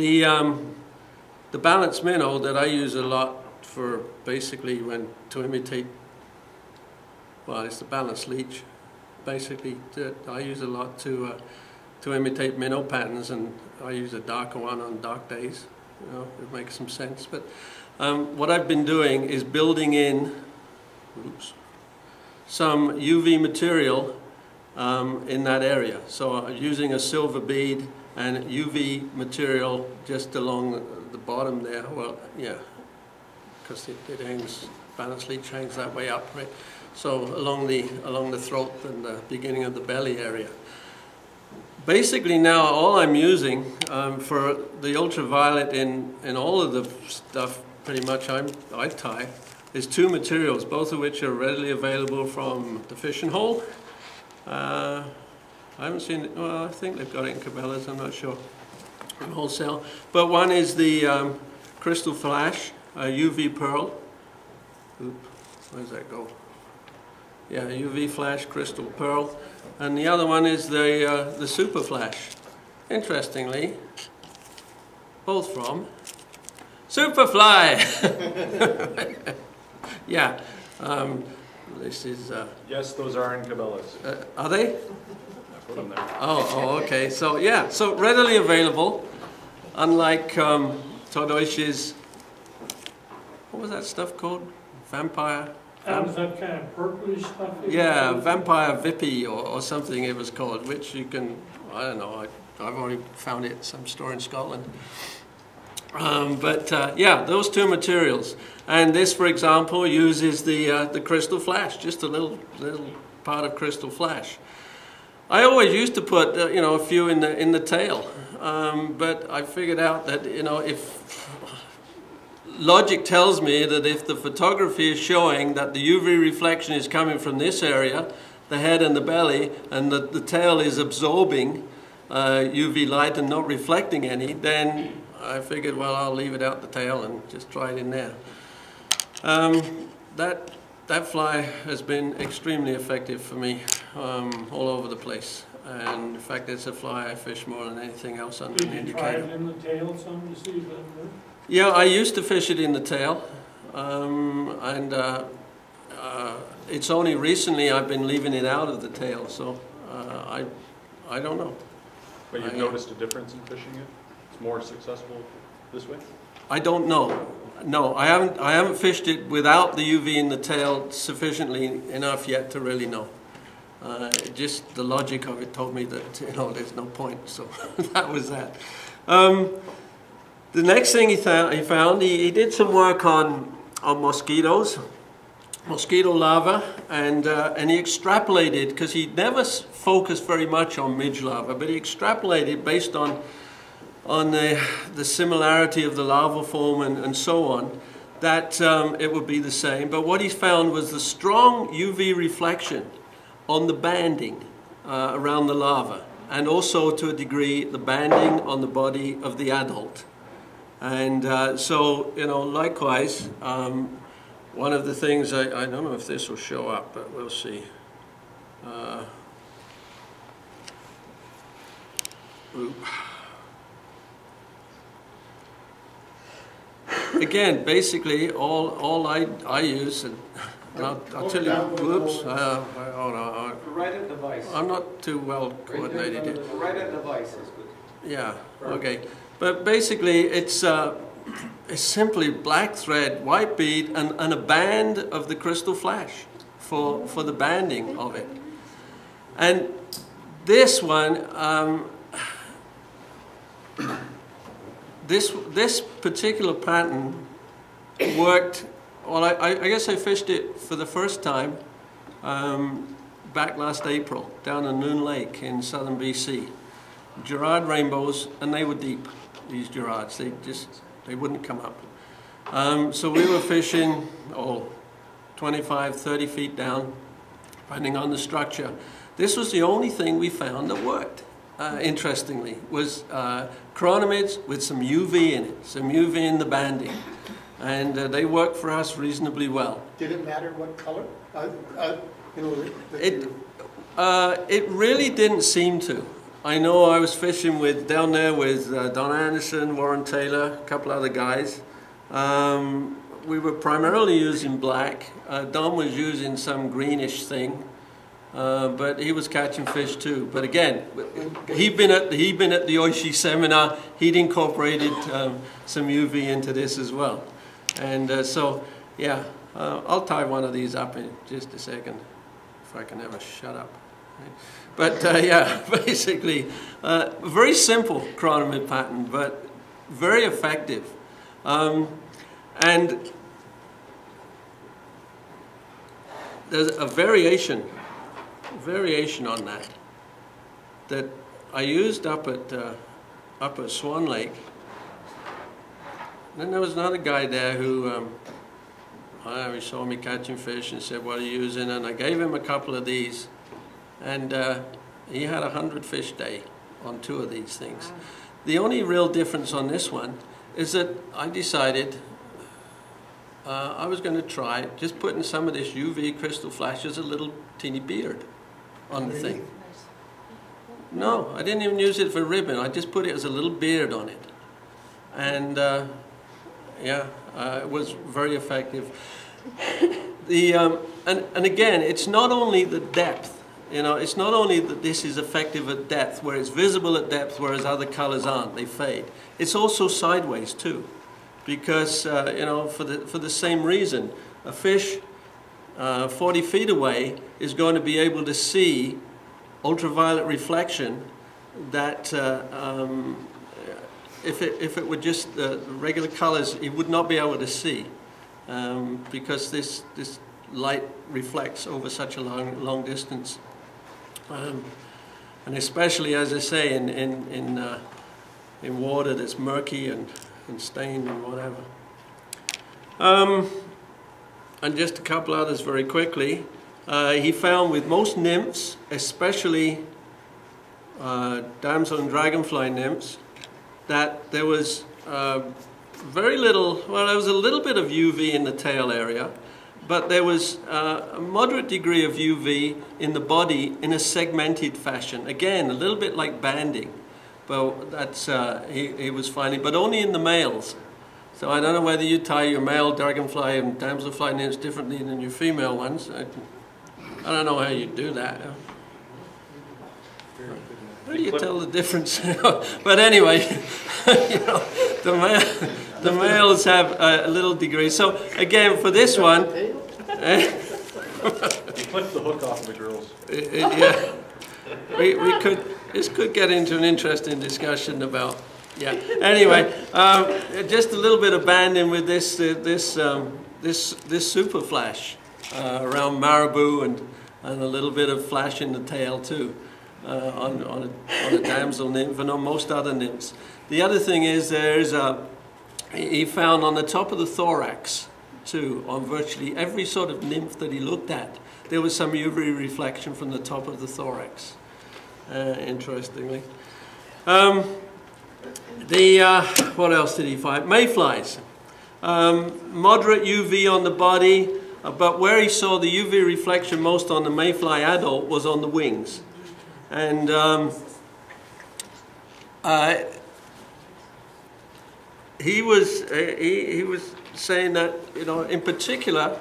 The balanced minnow that I use a lot for basically to imitate, well, it's the balanced leech. Basically, I use a lot to imitate minnow patterns, and I use a darker one on dark days. You know, it makes some sense. But what I've been doing is building in, some UV material in that area. So using a silver bead and UV material just along the bottom there. Well, yeah, because it hangs, balanced leech hangs that way up, right? So along the throat and the beginning of the belly area. Basically now all I'm using for the ultraviolet in all of the stuff pretty much I tie is two materials, both of which are readily available from the fishing hole. I haven't seen it, well, I think they've got it in Cabela's, I'm not sure, in wholesale. But one is the Crystal Flash, UV Pearl. Oop, where does that go? Yeah, UV Flash Crystal Pearl. And the other one is the Super Flash. Interestingly, both from Superfly. Yeah. This is... yes, those are in Cabela's. Are they? I put them there. Oh, okay. So, yeah. So, readily available. Unlike Todoishi's... What was that stuff called? Vampire? Was that kind of purplish stuff? Yeah, Vampire Vippy or something it was called, which you can... I don't know. I've only found it at some store in Scotland. Yeah, those two materials. And this, for example, uses the Crystal Flash, just a little part of Crystal Flash. I always used to put you know, a few in the tail, but I figured out that, you know, if logic tells me that if the photography is showing that the UV reflection is coming from this area, the head and the belly, and the tail is absorbing UV light and not reflecting any, then I figured, well, I'll leave it out the tail and just try it in there. That fly has been extremely effective for me all over the place. And in fact, it's a fly I fish more than anything else under an indicator. Did you try it in the tail some to see if that worked? Yeah, I used to fish it in the tail. It's only recently I've been leaving it out of the tail, so I don't know. But you've noticed a difference in fishing it? It's more successful this way? I don't know. No, I haven't fished it without the UV in the tail sufficiently enough yet to really know. Just the logic of it told me that, you know, there's no point, so that was that. The next thing he found, he did some work on mosquitoes, mosquito larvae, and he extrapolated, because he never focused very much on midge larvae, but he extrapolated based on the similarity of the larval form and so on, that it would be the same. But what he found was the strong UV reflection on the banding around the larva, and also to a degree the banding on the body of the adult. And so, you know, likewise, one of the things, I don't know if this will show up, but we'll see. Again, basically, all I use, and I'll tell you, whoops, hold on. Right at the device. I'm not too well coordinated here. Right at the device is good. Yeah, okay. But basically, it's simply black thread, white bead, and a band of the Crystal Flash for the banding of it. And this one, this particular pattern worked. Well, I guess I fished it for the first time back last April down in Loon Lake in southern BC. Girard rainbows, and they were deep. These Girards, they wouldn't come up. So we were fishing 25, 30 feet down, depending on the structure. This was the only thing we found that worked. Interestingly, was chironamids with some UV in it, some UV in the banding. And they worked for us reasonably well. Did it matter what color? You know, it really didn't seem to. I know I was fishing down there with Don Anderson, Warren Taylor, a couple other guys. We were primarily using black. Don was using some greenish thing, but he was catching fish too. But again, he'd been at the Oishi seminar. He'd incorporated some UV into this as well. And so, yeah, I'll tie one of these up in just a second, if I can ever shut up. But yeah, basically, very simple chironamid pattern, but very effective. And there's a variation on that I used up at Swan Lake. Then there was another guy there who he saw me catching fish and said, "What are you using?" And I gave him a couple of these, and he had 100 fish day on 2 of these things. Wow. The only real difference on this one is that I decided I was going to try just putting some of this UV crystal flash as a little teeny beard on the thing. No, I didn't even use it for ribbon. I just put it as a little beard on it. And yeah, it was very effective. And again, it's not only the depth. You know, it's not only that this is effective at depth, where it's visible at depth, whereas other colors aren't, they fade. It's also sideways too, because you know, for the same reason, a fish 40 feet away is going to be able to see ultraviolet reflection that if it were just regular colors, it would not be able to see, because this light reflects over such a long distance. And especially, as I say, in water that's murky and stained and whatever. And just a couple others very quickly. He found with most nymphs, especially damsel and dragonfly nymphs, that there was very little, well, there was a little bit of UV in the tail area, but there was a moderate degree of UV in the body in a segmented fashion. Again, a little bit like banding, but that's he was finding, but only in the males. So I don't know whether you tie your male dragonfly and damselfly nymphs differently than your female ones. I don't know how you do that. How do you tell the difference? But anyway, you know, the males have a little degree. So again, for this one, you clip the hook off of the girls. Yeah, this could get into an interesting discussion about. Yeah. Anyway, just a little bit of banding with this super flash around marabou and a little bit of flash in the tail too. On a damsel nymph and on most other nymphs. The other thing is he found on the top of the thorax too, on virtually every sort of nymph that he looked at, there was some UV reflection from the top of the thorax, interestingly. What else did he find? Mayflies. Moderate UV on the body, but where he saw the UV reflection most on the mayfly adult was on the wings. And he was saying that, you know, in particular,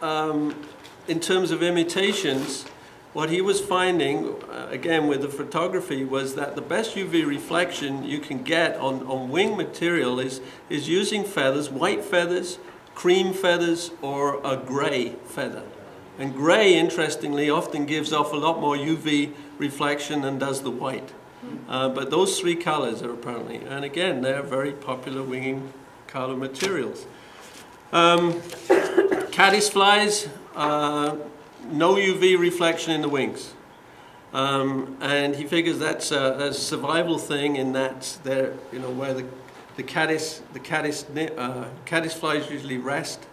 in terms of imitations, what he was finding, again with the photography, was that the best UV reflection you can get on wing material is using feathers, white feathers, cream feathers, or a gray feather. And gray, interestingly, often gives off a lot more UV reflection than does the white. But those 3 colors are apparently, and again, they're very popular winging color materials. Caddisflies, no UV reflection in the wings. And he figures that's a survival thing in that they're, you know, where the caddisflies usually rest.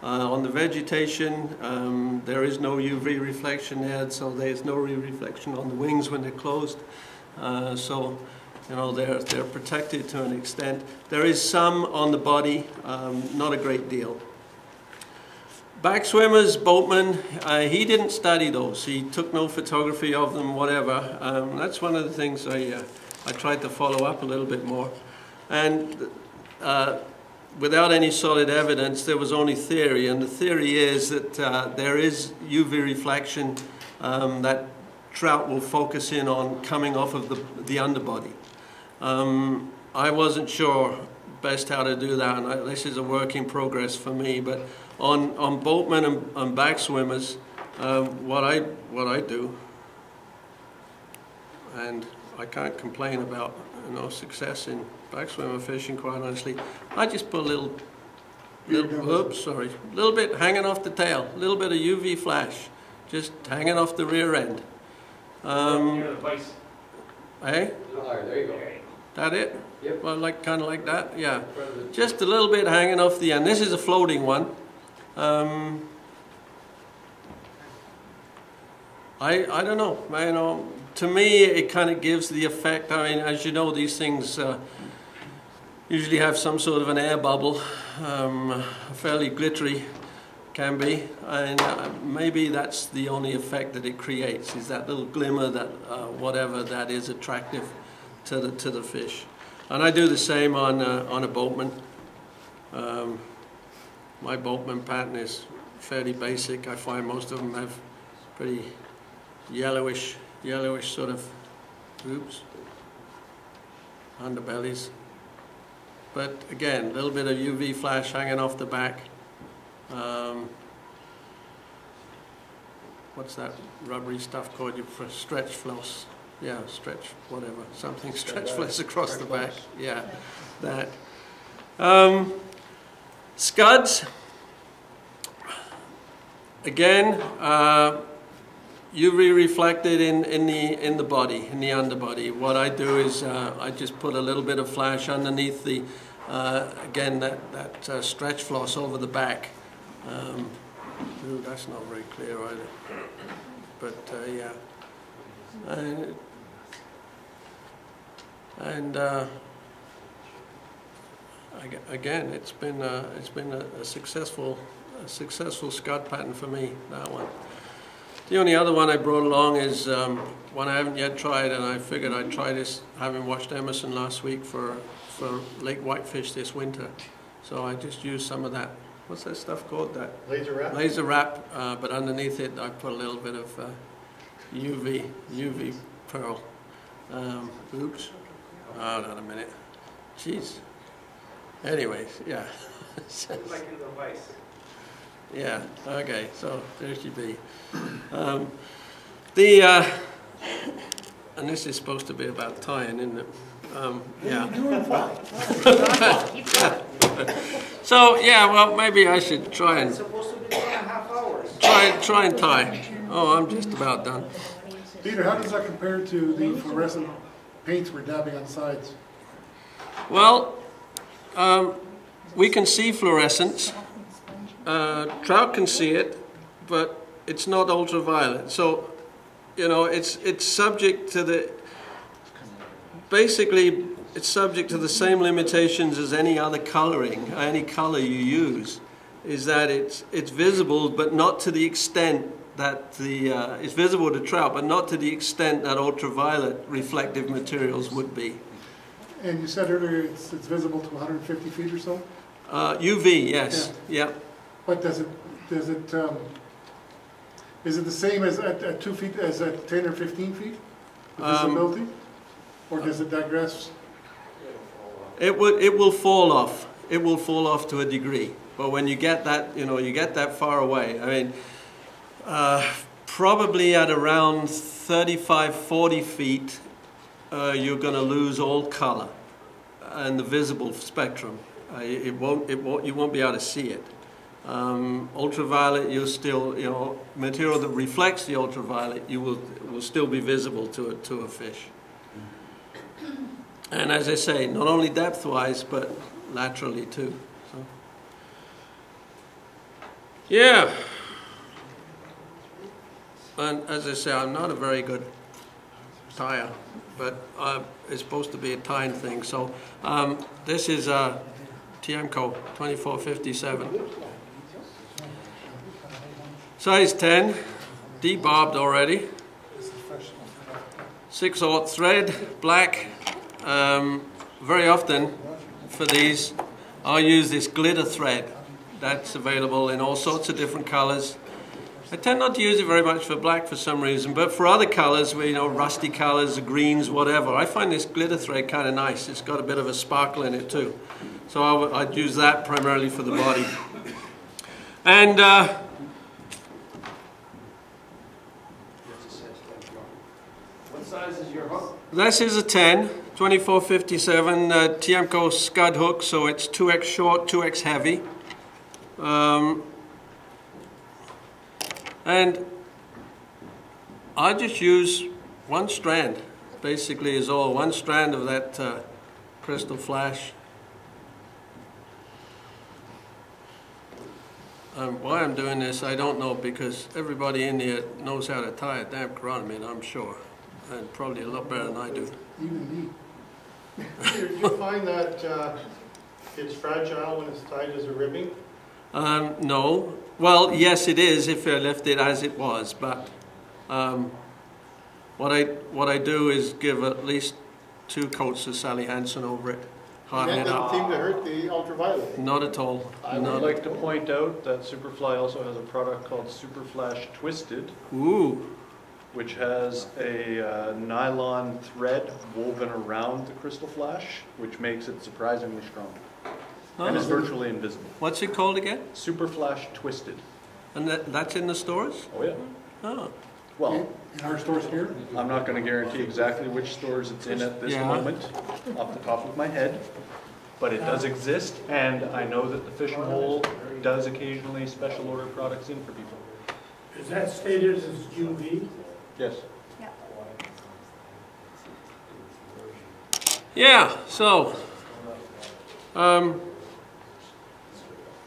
On the vegetation, there is no UV reflection there, so there's no reflection on the wings when they're closed. So, you know, they're protected to an extent. There is some on the body, not a great deal. Back swimmers, boatmen, he didn't study those. He took no photography of them, whatever. That's one of the things I tried to follow up a little bit more. And without any solid evidence, there was only theory. And the theory is that there is UV reflection that trout will focus in on coming off of the underbody. I wasn't sure best how to do that, and this is a work in progress for me. But on boatmen and back swimmers, what I do, and I can't complain about success in back swimmer fishing, quite honestly. I just put a little bit hanging off the tail, a little bit of UV flash, just hanging off the rear end. Near the vice. Hey? There you go. That it? Yep. Well, kind of like that, yeah. Just a little bit hanging off the end. This is a floating one. I don't know. To me, it kind of gives the effect. I mean, as you know, these things usually have some sort of an air bubble, fairly glittery, can be, and maybe that's the only effect that it creates, is that little glimmer, that whatever that is attractive to the fish. And I do the same on a boatman. My boatman pattern is fairly basic. I find most of them have pretty yellowish sort of underbellies. But again, a little bit of UV flash hanging off the back. What's that rubbery stuff called? For stretch floss. Yeah, stretch, whatever. Something stretch floss across the back. Yeah, that. Scuds. Again, UV reflected in the body, in the underbody. What I do is I just put a little bit of flash underneath the again that stretch floss over the back. Ooh, that's not very clear either. But yeah, and again, it's been a successful scud pattern for me, that one. The only other one I brought along is one I haven't yet tried, and I figured I'd try this, having watched Emerson last week for lake whitefish this winter. So I just used some of that. What's that stuff called? That laser wrap. Laser wrap, but underneath it I put a little bit of UV pearl. Oops. Hold on a minute. Jeez. Anyways, yeah. Like in the vice. Yeah, okay, so there she be. And this is supposed to be about tying, isn't it? Yeah. You're doing fine. So, yeah, well, maybe I should try and... It's supposed to be 2.5 hours. Try and tie. Oh, I'm just about done. Peter, how does that compare to the fluorescent paints we're dabbing on the sides? Well, we can see fluorescence. Trout can see it, but it's not ultraviolet. So, it's subject to the... Basically, it's subject to the same limitations as any other coloring, any color you use, is that it's visible, but not to the extent that it's visible to trout, but not to the extent that ultraviolet reflective materials would be. And you said earlier it's visible to 150 feet or so? UV, yes, yeah. But is it the same as at 2 feet as at 10 or 15 feet? The visibility? Or does it digress? It will fall off. It will fall off to a degree. But when you get that, you get that far away. I mean, probably at around 35, 40 feet, you're going to lose all color and the visible spectrum. You won't be able to see it. Ultraviolet, you'll still, material that reflects the ultraviolet, will still be visible to a fish. And as I say, not only depth-wise, but laterally too. So. Yeah. And as I say, I'm not a very good tire, but it's supposed to be a tying thing. So this is TMCO 2457. Size 10, debarbed already. 6/0 thread, black. Very often for these, I'll use this glitter thread. That's available in all sorts of different colors. I tend not to use it very much for black for some reason, but for other colors, you know, rusty colors, greens, whatever, I find this glitter thread kind of nice. It's got a bit of a sparkle in it too. So I'd use that primarily for the body. And What size is your hook? this is a 10, 2457 Tiemco scud hook, so it's 2x short, 2x heavy. And I just use one strand, basically is all. One strand of that crystal flash. Why I'm doing this, I don't know, because everybody in here knows how to tie a damn chironamid, I'm sure. And probably a lot better than I do. Even me. You find that it's fragile when it's tied as a ribbing? No. Well, yes, it is if I left it as it was, but what I do is give at least 2 coats of Sally Hansen over it, harden That it up. doesn't seem to hurt the ultraviolet. Not at all. I would like to point out that Superfly also has a product called Superflash Twisted, Ooh. which has a nylon thread woven around the crystal flash, which makes it surprisingly strong and is virtually invisible. What's it called again? Superflash Twisted. And that's in the stores? Oh yeah. Oh. Well, In our stores here? I'm not going to guarantee exactly which stores it's in at this Yeah. moment, off the top of my head, but it does exist, and I know that the Fish and Hole does occasionally special order products in for people. Is that stated as UV? Yes. Yeah, so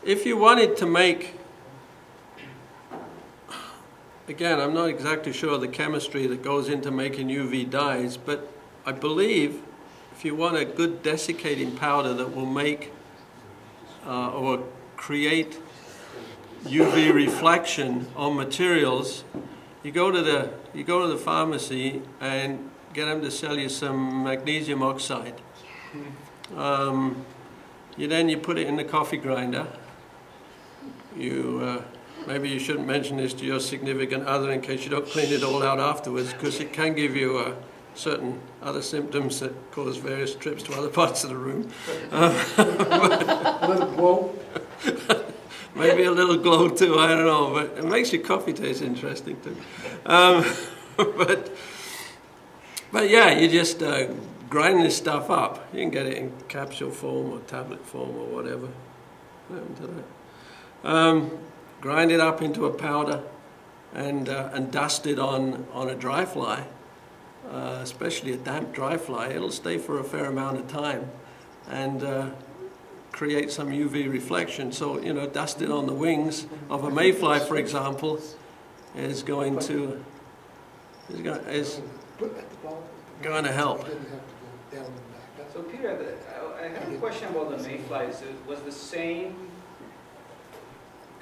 if you wanted to make, again, I'm not exactly sure of the chemistry that goes into making UV dyes, but I believe if you want a good desiccating powder that will make or create UV reflection on materials, you go to the pharmacy and get them to sell you some magnesium oxide. You put it in the coffee grinder. Maybe you shouldn't mention this to your significant other in case you don't clean it all out afterwards, because it can give you certain other symptoms that cause various trips to other parts of the room. A little glow. Maybe a little glow too, I don't know, but it makes your coffee taste interesting too. But yeah, you just grind this stuff up. You can get it in capsule form or tablet form or whatever. What happened to that? Grind it up into a powder and dust it on a dry fly, especially a damp dry fly. It'll stay for a fair amount of time and create some UV reflection. So, you know, dust it on the wings of a mayfly, for example, is going to help. So Peter, I have a question about the mayflies. Was the same,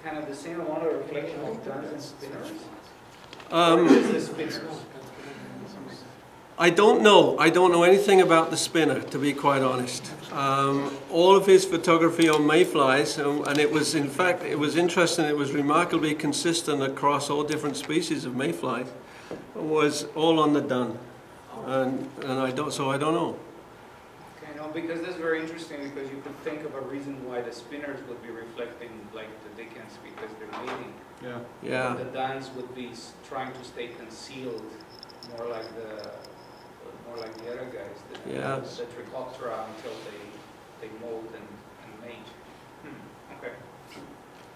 kind of the same amount of reflection of guns and spinners? Or is the spinners? I don't know. I don't know anything about the spinner, to be quite honest. All of his photography on mayflies, and it was, in fact, it was interesting. It was remarkably consistent across all different species of mayflies. Was all on the dun, and I don't know. Okay, no, because that's very interesting, because you could think of a reason why the spinners would be reflecting like the Dickens, because they're mating. Yeah. Yeah. The duns would be trying to stay concealed, more like the other guys, the Trichoptera, until they molt and mate. Okay.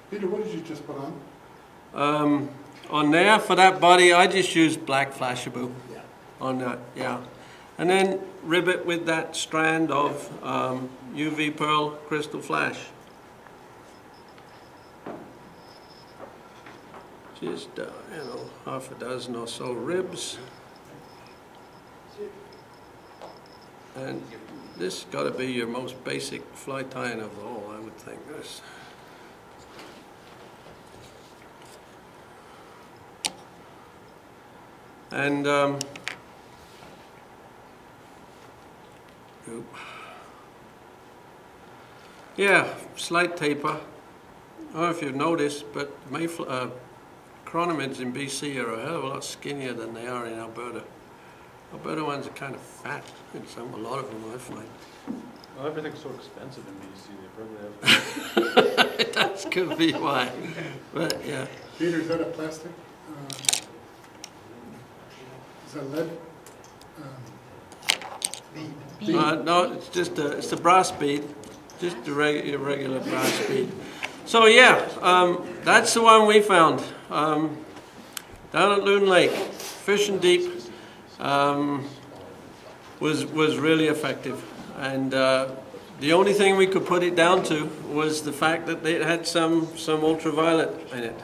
Peter, what did you just put on? On there, for that body, I just used black Flashaboo on that, yeah. And then ribbit with that strand of UV Pearl Crystal Flash. Just, half a dozen or so ribs. And this has got to be your most basic fly tying of all, I would think. This. And yeah, slight taper. I don't know if you've noticed, but chironamids in BC are a hell of a lot skinnier than they are in Alberta. Alberta ones are kind of fat, and a lot of them I find. Well, everything's so expensive in BC, they probably have. That could be why. But yeah. Peter, is that a plastic? Is that lead? No, it's just it's a brass bead, just a regular brass bead. So yeah, that's the one we found down at Loon Lake, fishing deep. Was really effective, and the only thing we could put it down to was the fact that it had some ultraviolet in it,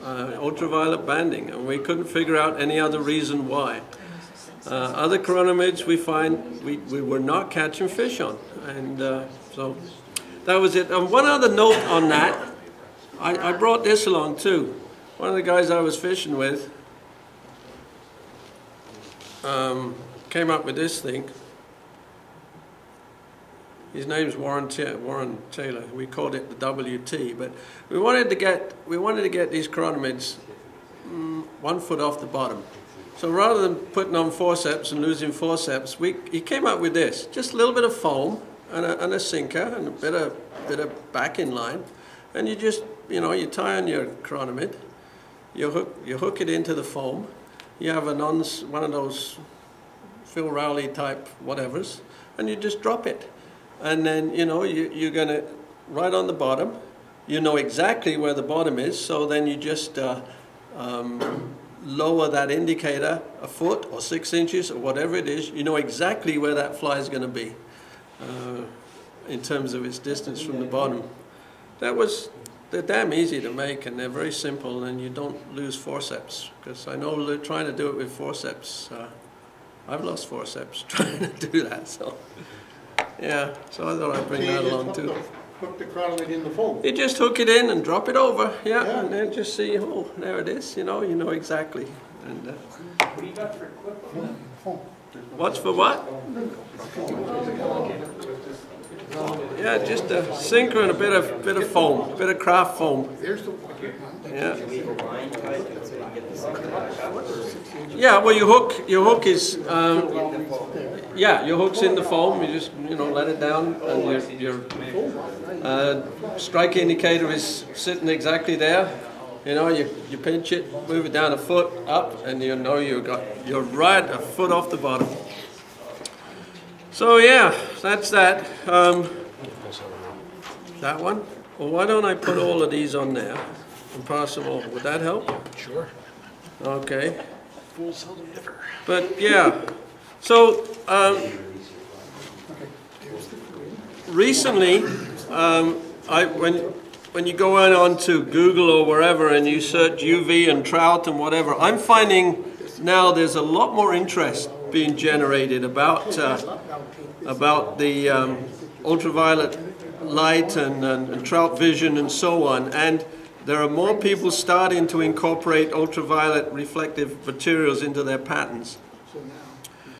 ultraviolet banding, and we couldn't figure out any other reason why. Other chironamids we find we were not catching fish on, and so that was it. And one other note on that, I brought this along too. One of the guys I was fishing with came up with this thing. His name's Warren Taylor. We called it the WT, but we wanted to get these chironamids 1 foot off the bottom. So rather than putting on forceps and losing forceps, he came up with this: just a little bit of foam and a sinker and a bit of backing line, and you just you tie on your chironamid, you hook it into the foam. You have one of those Phil Rowley type whatevers, and you just drop it. And then, you're going to, right on the bottom, you know exactly where the bottom is, so then you just lower that indicator a foot or 6 inches or whatever it is. You know exactly where that fly is going to be in terms of its distance from the bottom. They're damn easy to make, and they're very simple, and you don't lose forceps, because I know they're trying to do it with forceps. I've lost forceps trying to do that, so yeah, so I thought I'd bring that along too. Hook the chironamid in the foam. You just hook it in and drop it over, yeah. And then just see, oh, there it is, you know exactly. And What do you got for equipment? what's for what? Yeah, just a sinker and a bit of foam, a bit of craft foam. Yeah. Yeah, well, your hook is your hook's in the foam. You just let it down, and your strike indicator is sitting exactly there. You pinch it, move it down a foot up, and you're right a foot off the bottom. So yeah, that's that. That one. Well, why don't I put all of these on there and pass them over? Would that help? Sure. Okay. But yeah, so recently, when you go on to Google or wherever and you search UV and trout and whatever, I'm finding now there's a lot more interest being generated about the ultraviolet light and trout vision and so on, and there are more people starting to incorporate ultraviolet reflective materials into their patterns.